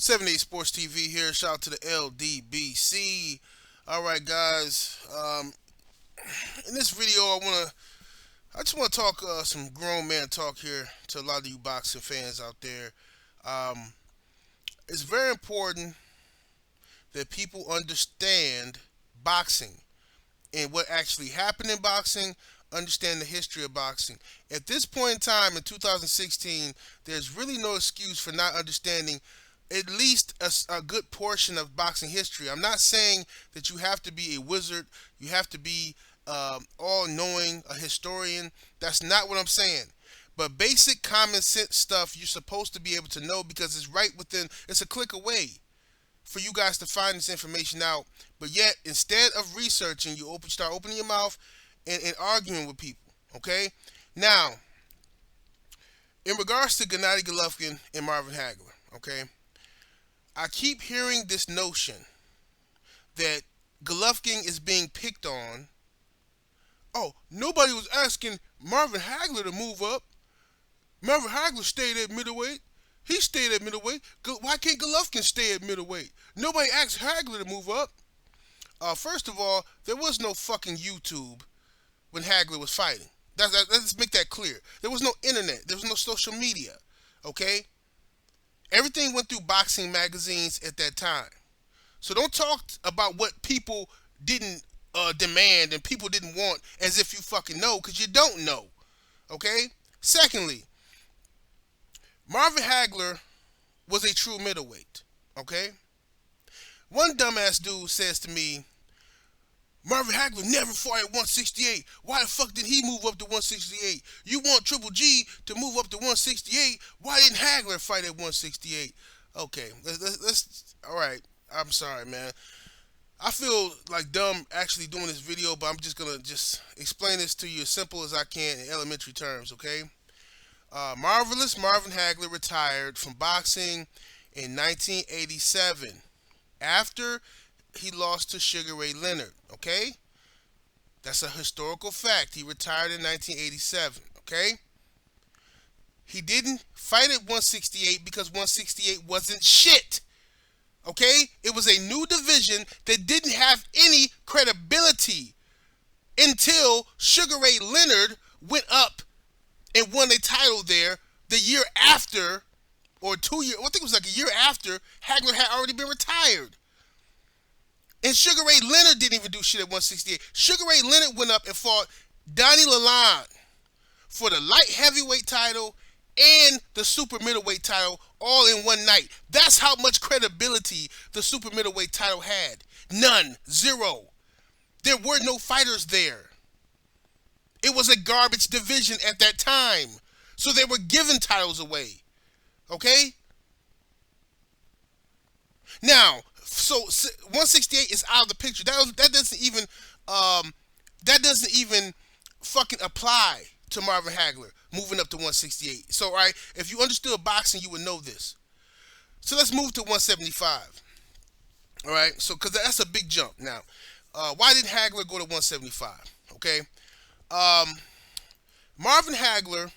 78 Sports TV here. Shout out to the LDBC. All right, guys. In this video, I just want to talk some grown man talk here to a lot of you boxing fans out there. Um, it's very important that people understand boxing and what actually happened in boxing. Understand the history of boxing. At this point in time in 2016, there's really no excuse for not understanding at least a good portion of boxing history. I'm not saying that you have to be a wizard, you have to be all knowing, a historian. That's not what I'm saying. But basic common sense stuff you're supposed to be able to know because it's right within, it's a click away for you guys to find this information out. But yet, instead of researching, start opening your mouth and arguing with people. Okay? Now, in regards to Gennady Golovkin and Marvin Hagler, okay, I keep hearing this notion that Golovkin is being picked on. Oh, nobody was asking Marvin Hagler to move up. Marvin Hagler stayed at middleweight. He stayed at middleweight. Why can't Golovkin stay at middleweight? Nobody asked Hagler to move up. First of all, there was no fucking YouTube when Hagler was fighting. Let's make that clear. There was no internet. There was no social media. Okay? Everything went through boxing magazines at that time. So don't talk about what people didn't demand and people didn't want as if you fucking know, because you don't know. Okay? Secondly, Marvin Hagler was a true middleweight. Okay? One dumbass dude says to me, Marvin Hagler never fought at 168. Why the fuck did he move up to 168? You want Triple G to move up to 168. Why didn't Hagler fight at 168? Okay, let's all right. I'm sorry, man. I feel like dumb actually doing this video, but I'm just gonna explain this to you as simple as I can in elementary terms. Okay. Marvelous Marvin Hagler retired from boxing in 1987 after he lost to Sugar Ray Leonard. Okay? That's a historical fact. He retired in 1987. Okay? He didn't fight at 168 because 168 wasn't shit. Okay? It was a new division that didn't have any credibility until Sugar Ray Leonard went up and won a title there the year after, or 2 years, I think it was like a year after, Hagler had already been retired. And Sugar Ray Leonard didn't even do shit at 168. Sugar Ray Leonard went up and fought Donnie Lalonde for the light heavyweight title and the super middleweight title all in one night. That's how much credibility the super middleweight title had. None. Zero. There were no fighters there. It was a garbage division at that time. So they were giving titles away. Okay? Now, so 168 is out of the picture. That doesn't even fucking apply to Marvin Hagler moving up to 168. So, all right, if you understood boxing, you would know this. So let's move to 175. All right, so because that's a big jump. Now, why did Hagler go to 175? Okay, Marvin Hagler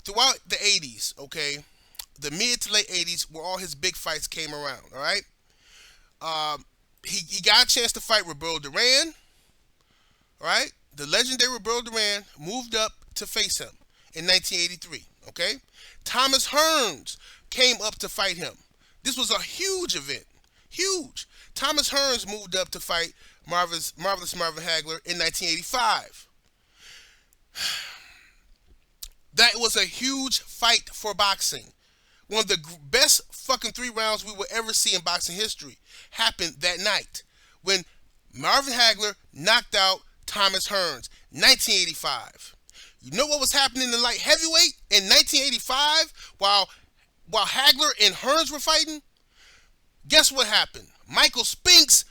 throughout the 80s. Okay, the mid to late 80s, where all his big fights came around. All right. He got a chance to fight Roberto Duran, right? The legendary Roberto Duran moved up to face him in 1983, okay? Thomas Hearns came up to fight him. This was a huge event, huge. Thomas Hearns moved up to fight Marvelous Marvin Hagler in 1985. That was a huge fight for boxing. One of the best fucking 3 rounds we will ever see in boxing history happened that night when Marvin Hagler knocked out Thomas Hearns, 1985. You know what was happening in light heavyweight in 1985 while Hagler and Hearns were fighting? Guess what happened? Michael Spinks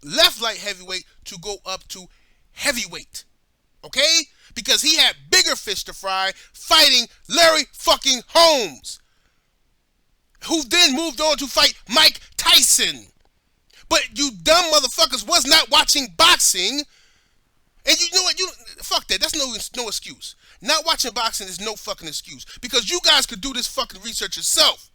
left light heavyweight to go up to heavyweight. Okay? Because he had bigger fish to fry fighting Larry fucking Holmes, who then moved on to fight Mike Tyson. But you dumb motherfuckers was not watching boxing. And you know what? Fuck that. That's no excuse. Not watching boxing is no fucking excuse. Because you guys could do this fucking research yourself.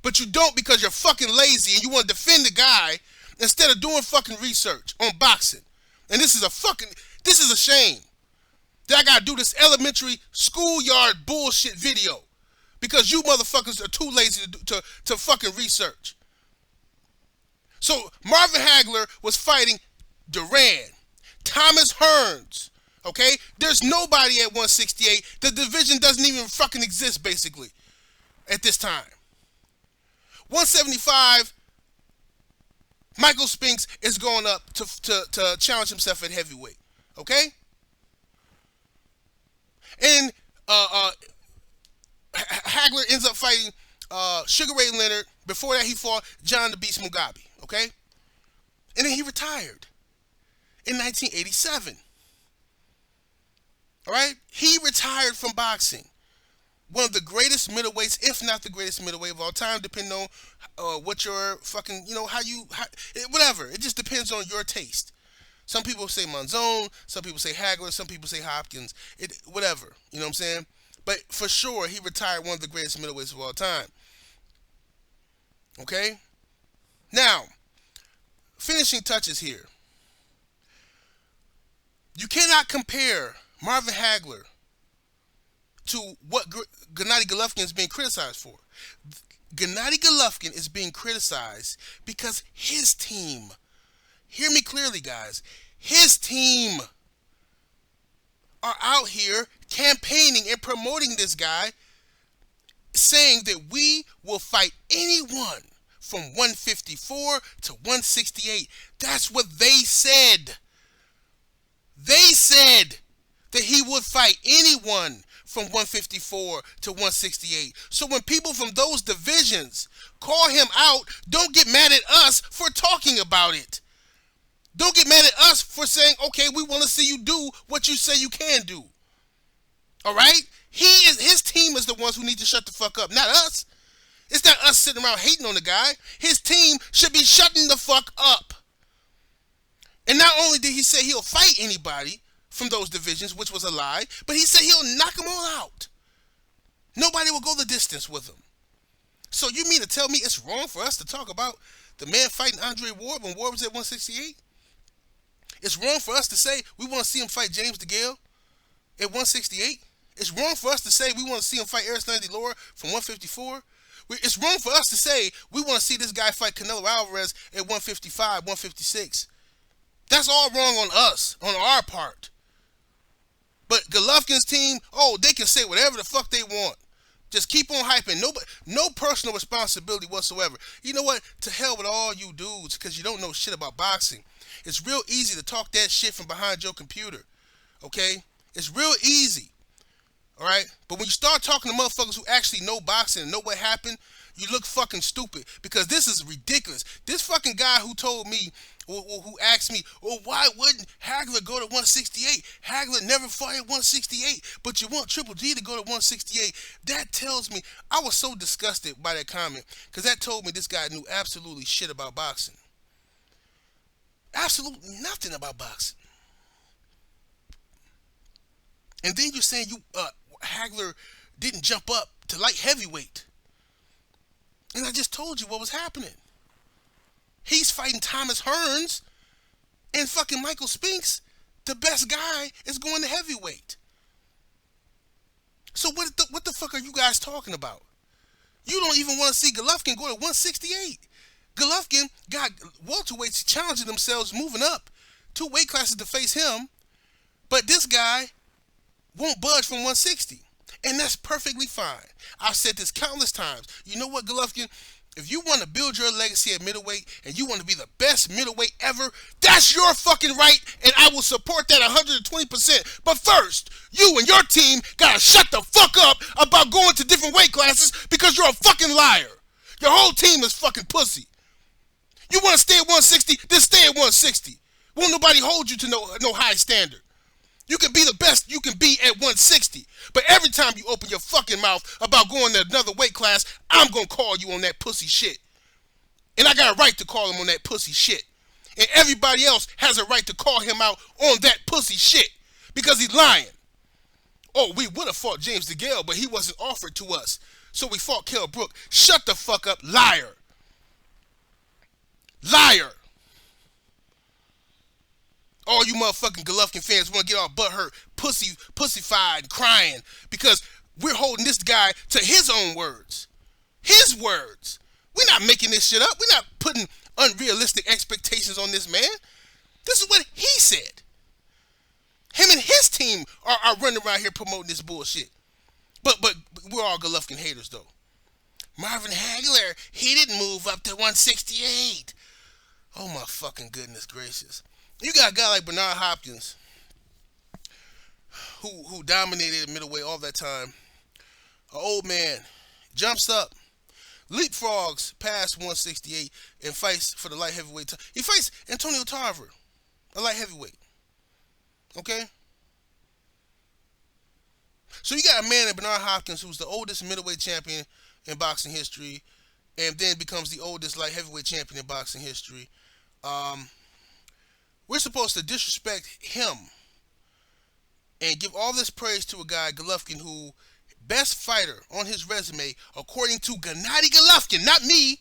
But you don't because you're fucking lazy and you want to defend the guy instead of doing fucking research on boxing. And this is a shame that I gotta do this elementary schoolyard bullshit video because you motherfuckers are too lazy to fucking research. So Marvin Hagler was fighting Duran, Thomas Hearns. Okay, there's nobody at 168. The division doesn't even fucking exist basically at this time. 175. Michael Spinks is going up to challenge himself at heavyweight. Okay? And Hagler ends up fighting Sugar Ray Leonard. Before that, he fought John the Beast Mugabe. Okay? And then he retired in 1987. All right? He retired from boxing. One of the greatest middleweights, if not the greatest middleweight of all time, depending on what your fucking, whatever. It just depends on your taste. Some people say Monzon, some people say Hagler, some people say Hopkins. Whatever. You know what I'm saying? But for sure, he retired one of the greatest middleweights of all time. Okay? Now, finishing touches here. You cannot compare Marvin Hagler to what Gennady Golovkin is being criticized for. Gennady Golovkin is being criticized because his team, hear me clearly guys, his team are out here campaigning and promoting this guy, saying that we will fight anyone from 154 to 168. That's what they said. They said that he would fight anyone from 154 to 168. So when people from those divisions call him out, don't get mad at us for talking about it. Don't get mad at us for saying, okay, we want to see you do what you say you can do. All right? His team is the ones who need to shut the fuck up, not us. It's not us sitting around hating on the guy. His team should be shutting the fuck up. And not only did he say he'll fight anybody from those divisions, which was a lie, but he said he'll knock them all out. Nobody will go the distance with him. So you mean to tell me it's wrong for us to talk about the man fighting Andre Ward when Ward was at 168? It's wrong for us to say we want to see him fight James DeGale at 168? It's wrong for us to say we want to see him fight Erislandy Lara from 154? It's wrong for us to say we want to see this guy fight Canelo Alvarez at 155, 156. That's all wrong on us, on our part. But Golovkin's team, they can say whatever the fuck they want. Just keep on hyping. No personal responsibility whatsoever. You know what? To hell with all you dudes, because you don't know shit about boxing. It's real easy to talk that shit from behind your computer. Okay? It's real easy. Alright? But when you start talking to motherfuckers who actually know boxing and know what happened, you look fucking stupid. Because this is ridiculous. This fucking guy who told me, who asked me, why wouldn't Hagler go to 168? Hagler never fought at 168, but you want Triple G to go to 168. That tells me, I was so disgusted by that comment, because that told me this guy knew absolutely shit about boxing. Absolutely nothing about boxing. And then you're saying Hagler didn't jump up to light heavyweight. And I just told you what was happening. He's fighting Thomas Hearns and fucking Michael Spinks. The best guy is going to heavyweight. So what the fuck are you guys talking about? You don't even want to see Golovkin go to 168. Golovkin got welterweights challenging themselves moving up 2 weight classes to face him. But this guy won't budge from 160. And that's perfectly fine. I've said this countless times. You know what, Golovkin? If you want to build your legacy at middleweight and you want to be the best middleweight ever, that's your fucking right, and I will support that 120%. But first, you and your team gotta shut the fuck up about going to different weight classes because you're a fucking liar. Your whole team is fucking pussy. You want to stay at 160? Then stay at 160. Won't nobody hold you to no high standard. You can be the best you can be at 160. But every time you open your fucking mouth about going to another weight class, I'm going to call you on that pussy shit. And I got a right to call him on that pussy shit. And everybody else has a right to call him out on that pussy shit. Because he's lying. We would have fought James DeGale, but he wasn't offered to us. So we fought Kell Brook. Shut the fuck up, liar. Liar. All you motherfucking Golovkin fans want to get all butthurt, pussyfied, and crying because we're holding this guy to his own words. His words. We're not making this shit up. We're not putting unrealistic expectations on this man. This is what he said. Him and his team are running around here promoting this bullshit. But we're all Golovkin haters, though. Marvin Hagler, he didn't move up to 168. Oh, my fucking goodness gracious. You got a guy like Bernard Hopkins, who dominated middleweight all that time. An old man jumps up, leapfrogs past 168, and fights for the light heavyweight. He fights Antonio Tarver, a light heavyweight. Okay? So you got a man like Bernard Hopkins, who's the oldest middleweight champion in boxing history, and then becomes the oldest light heavyweight champion in boxing history. We're supposed to disrespect him and give all this praise to a guy, Golovkin, who best fighter on his resume, according to Gennady Golovkin, not me,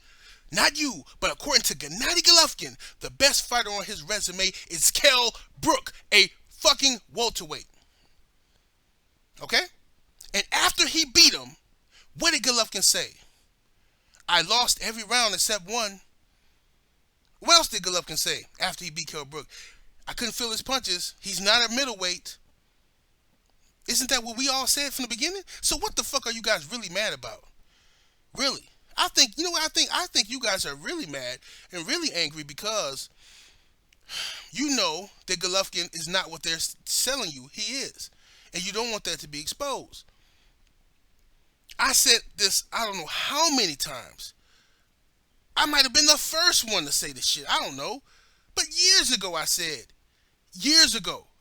not you, but according to Gennady Golovkin, the best fighter on his resume is Kell Brook, a fucking welterweight. Okay? And after he beat him, what did Golovkin say? I lost every round except one. What else did Golovkin say after he beat Kell Brook? I couldn't feel his punches. He's not a middleweight. Isn't that what we all said from the beginning? So what the fuck are you guys really mad about? Really? I think, you know what I think? I think you guys are really mad and really angry because you know that Golovkin is not what they're selling you. He is. And you don't want that to be exposed. I said this, I don't know how many times. I might have been the first one to say this shit. I don't know. But years ago I said,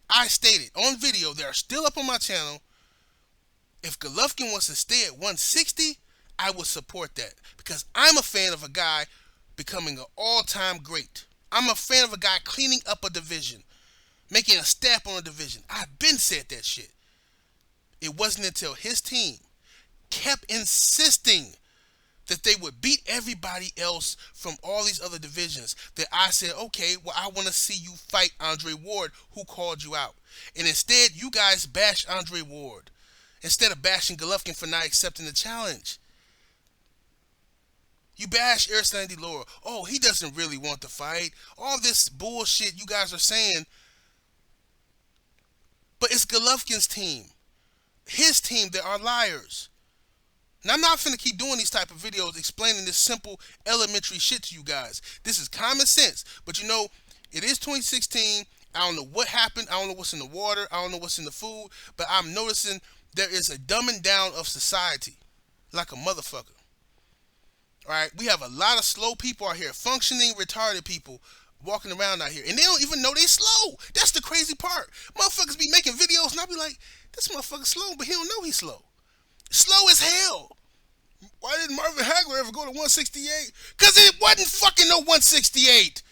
I stated on video, they are still up on my channel, if Golovkin wants to stay at 160, I would support that. Because I'm a fan of a guy becoming an all-time great. I'm a fan of a guy cleaning up a division, making a stamp on a division. I've been said that shit. It wasn't until his team kept insisting that they would beat everybody else from all these other divisions that I said, okay, well, I want to see you fight Andre Ward, who called you out. And instead, you guys bash Andre Ward instead of bashing Golovkin for not accepting the challenge. You bash Arislandi Lara. Oh, he doesn't really want to fight. All this bullshit you guys are saying. But it's Golovkin's team. His team that are liars. Now, I'm not finna keep doing these type of videos explaining this simple, elementary shit to you guys. This is common sense. But you know, it is 2016. I don't know what happened. I don't know what's in the water. I don't know what's in the food. But I'm noticing there is a dumbing down of society. Like a motherfucker. Alright? We have a lot of slow people out here. Functioning, retarded people walking around out here. And they don't even know they slow. That's the crazy part. Motherfuckers be making videos and I'll be like, this motherfucker's slow, but he don't know he's slow. Slow as hell. Why didn't Marvin Hagler ever go to 168? Because it wasn't fucking no 168.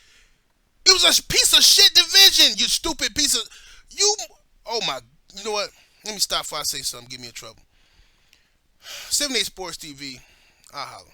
It was a piece of shit division, you stupid piece of... Oh my... You know what? Let me stop before I say something. Get me in trouble. 78 Sports TV. I'll holler.